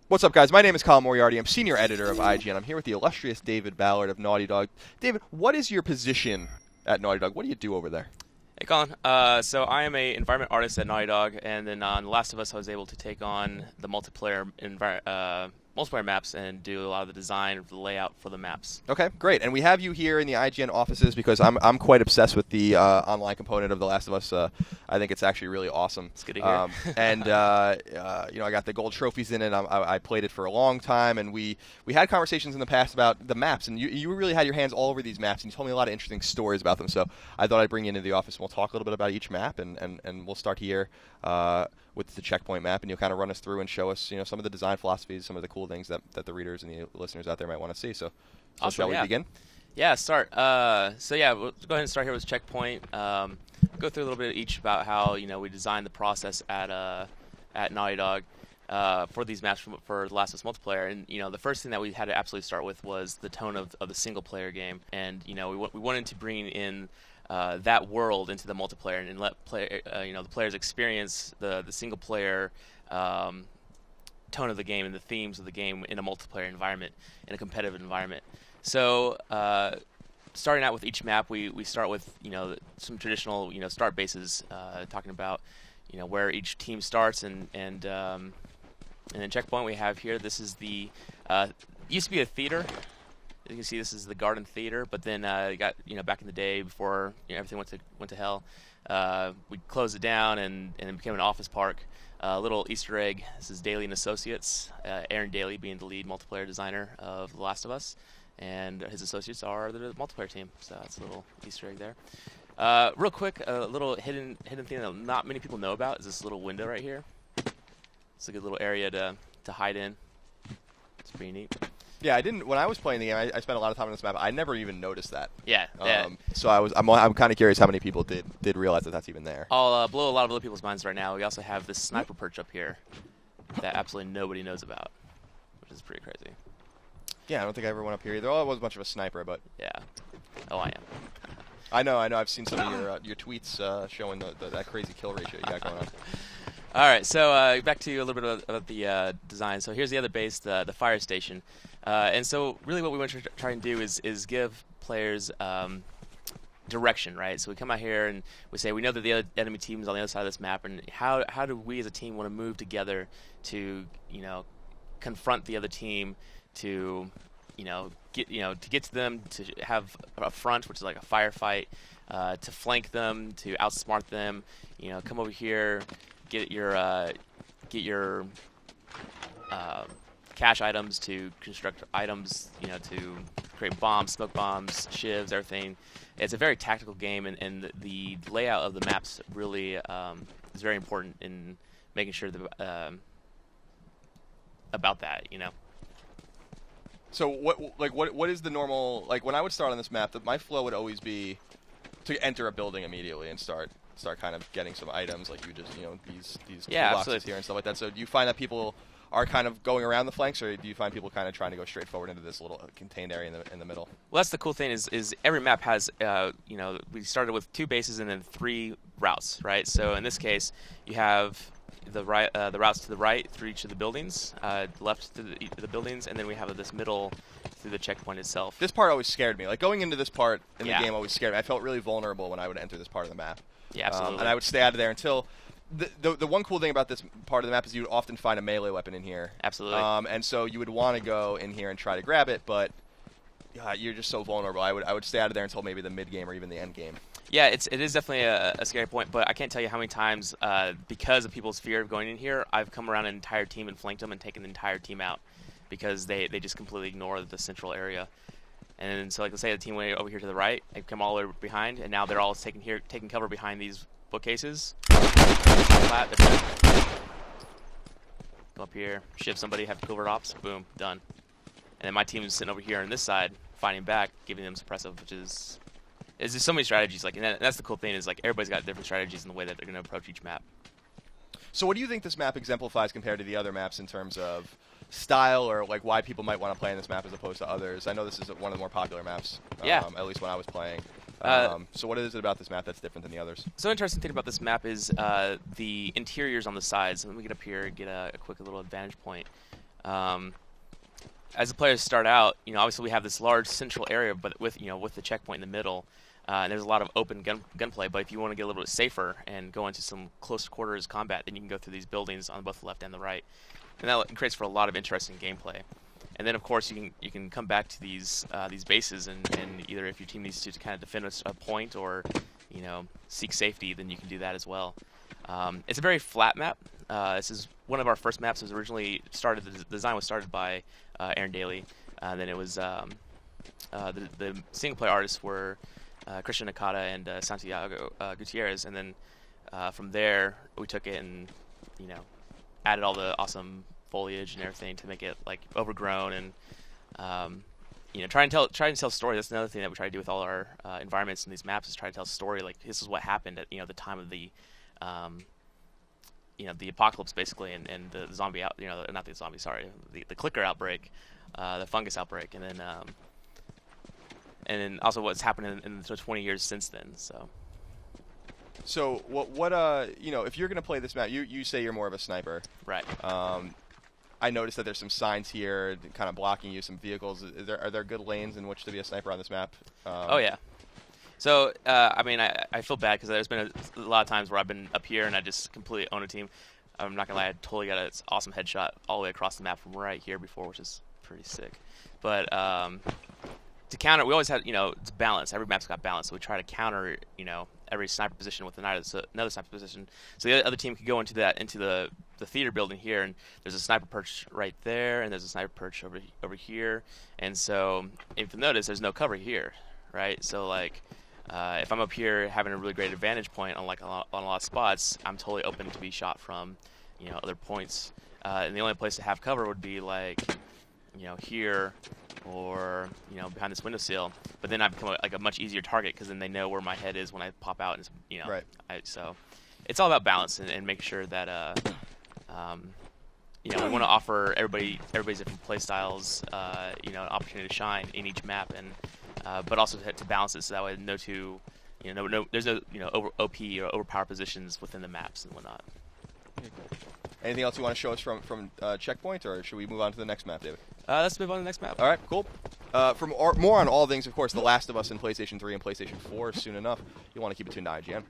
What's up, guys? My name is Colin Moriarty. I'm senior editor of IGN. I'm here with the illustrious David Ballard of Naughty Dog. David, what is your position at Naughty Dog? What do you do over there? Hey, Colin. So I am a environment artist at Naughty Dog, and then on The Last of Us, I was able to take on the multiplayer maps and do a lot of the design, the layout for the maps. Okay, great. And we have you here in the IGN offices because I'm quite obsessed with the online component of The Last of Us. I think it's actually really awesome. It's good to hear. And I got the gold trophies in it. I played it for a long time, and we had conversations in the past about the maps, and you really had your hands all over these maps, and you told me a lot of interesting stories about them. So I thought I'd bring you into the office, and we'll talk a little bit about each map, and we'll start here with the Checkpoint map, and you'll kind of run us through and show us, some of the design philosophies, some of the cool things that the readers and the listeners out there might want to see. So Awesome, shall we begin? Yeah, start. We'll go ahead and start here with Checkpoint. Go through a little bit each about how we designed the process at Naughty Dog for these maps for The Last of Us multiplayer. And the first thing that we had to absolutely start with was the tone of the single player game. And we wanted to bring in that world into the multiplayer and let the players experience the single player tone of the game and the themes of the game in a multiplayer environment, in a competitive environment. So starting out with each map, we start with some traditional start bases, talking about where each team starts, and then Checkpoint we have here. This is the used to be a theater. As you can see, this is the Garden Theater, but then you got back in the day before everything went to hell, we closed it down and it became an office park. Little Easter egg. This is Daly and Associates. Aaron Daly being the lead multiplayer designer of The Last of Us, and his associates are the multiplayer team. So that's a little Easter egg there. Real quick, a little hidden thing that not many people know about is this little window right here. It's a good little area to hide in. It's pretty neat. Yeah, I didn't. When I was playing the game, I spent a lot of time on this map. I never even noticed that. Yeah. So I'm kind of curious how many people did realize that that's even there. I'll blow a lot of other people's minds right now. We also have this sniper perch up here that absolutely nobody knows about, which is pretty crazy. Yeah, I don't think I ever went up here either. Oh, I was much of a sniper, but yeah. Oh, I am. I know. I've seen some of your tweets showing that crazy kill ratio you got going on. All right, so back to a little bit about the design. So here's the other base, the fire station. And so really what we want to try and do is give players direction, right? So we come out here and we say we know that the other enemy team is on the other side of this map, and how do we as a team want to move together to confront the other team, to get to them, to have a front, which is like a firefight, to flank them, to outsmart them, come over here, get your cache items, to construct items, to create bombs, smoke bombs, shivs, everything. It's a very tactical game, and the layout of the maps really is very important in making sure about that, So what is the normal, when I would start on this map, my flow would always be to enter a building immediately and start kind of getting some items, like you just these toolboxes here and stuff like that. So do you find that people are kind of going around the flanks, or do you find people kind of trying to go straight forward into this little contained area in the middle? Well, that's the cool thing is every map has we started with 2 bases and then 3 routes, right? So in this case, you have the routes to the right through each of the buildings, left to the buildings, and then we have this middle through the checkpoint itself. This part always scared me. Like going into this part in the game always scared me. I felt really vulnerable when I would enter this part of the map. Yeah, absolutely. And I would stay out of there until the one cool thing about this part of the map is you would often find a melee weapon in here. Absolutely. And so you would want to go in here and try to grab it, but you're just so vulnerable. I would stay out of there until maybe the mid game or even the end game. Yeah, it is definitely a scary point, but I can't tell you how many times, because of people's fear of going in here, I've come around an entire team and flanked them and taken the entire team out because they just completely ignore the central area. And so, let's say the team went over here to the right, they come all the way behind, and now they're all taking cover behind these bookcases. Flat, go up here, shiv somebody, have covert ops, boom, done. And then my team is sitting over here on this side, fighting back, giving them suppressive, which is there's so many strategies. And that's the cool thing is everybody's got different strategies in the way that they're going to approach each map. So what do you think this map exemplifies compared to the other maps in terms of style, or why people might want to play in this map as opposed to others? I know this is one of the more popular maps, at least when I was playing. So what is it about this map that's different than the others? So interesting thing about this map is the interiors on the sides. Let me get up here and get a quick little advantage point. As the players start out, obviously we have this large central area, but with the checkpoint in the middle, and there's a lot of open gunplay. But if you want to get a little bit safer and go into some close quarters combat, then you can go through these buildings on both the left and the right, and that creates for a lot of interesting gameplay. And then of course you can come back to these bases, and either if your team needs to kind of defend a point or seek safety, then you can do that as well. It's a very flat map. This is one of our first maps. It was originally started. The design was started by Aaron Daly. Then it was the single player artists were Christian Nakata and Santiago Gutierrez. And then from there we took it and added all the awesome foliage and everything to make it like overgrown and try and tell story. That's another thing that we try to do with all our environments and these maps is try to tell a story. Like this is what happened at the time of the the apocalypse basically, and the zombie out, not the zombie, sorry, the clicker outbreak, the fungus outbreak, and then also what's happened in the 20 years since then. So what if you're gonna play this map, you say you're more of a sniper, right? I noticed that there's some signs here kind of blocking you, some vehicles. Are there good lanes in which to be a sniper on this map? Oh yeah. So, I feel bad because there's been a lot of times where I've been up here and I just completely own a team. I'm not going to lie, I totally got an awesome headshot all the way across the map from right here before, which is pretty sick. But to counter, we always had, it's balance. Every map's got balance, so we try to counter, every sniper position with another sniper position. So the other team could go into the theater building here, and there's a sniper perch right there, and there's a sniper perch over here. And so if you notice, there's no cover here, right? So like, if I'm up here having a really great advantage point on a lot of spots, I'm totally open to be shot from, other points. And the only place to have cover would be like, here or behind this windowsill. But then I become a much easier target because then they know where my head is when I pop out. And right. So it's all about balance and making sure that we want to offer everybody's different play styles, an opportunity to shine in each map and. But also to balance it so that way there's no over OP or overpower positions within the maps and whatnot. Anything else you want to show us from Checkpoint, or should we move on to the next map, David? Let's move on to the next map. All right, cool. More on all things, of course, The Last of Us in PlayStation 3 and PlayStation 4 soon enough. You'll want to keep it tuned to IGN.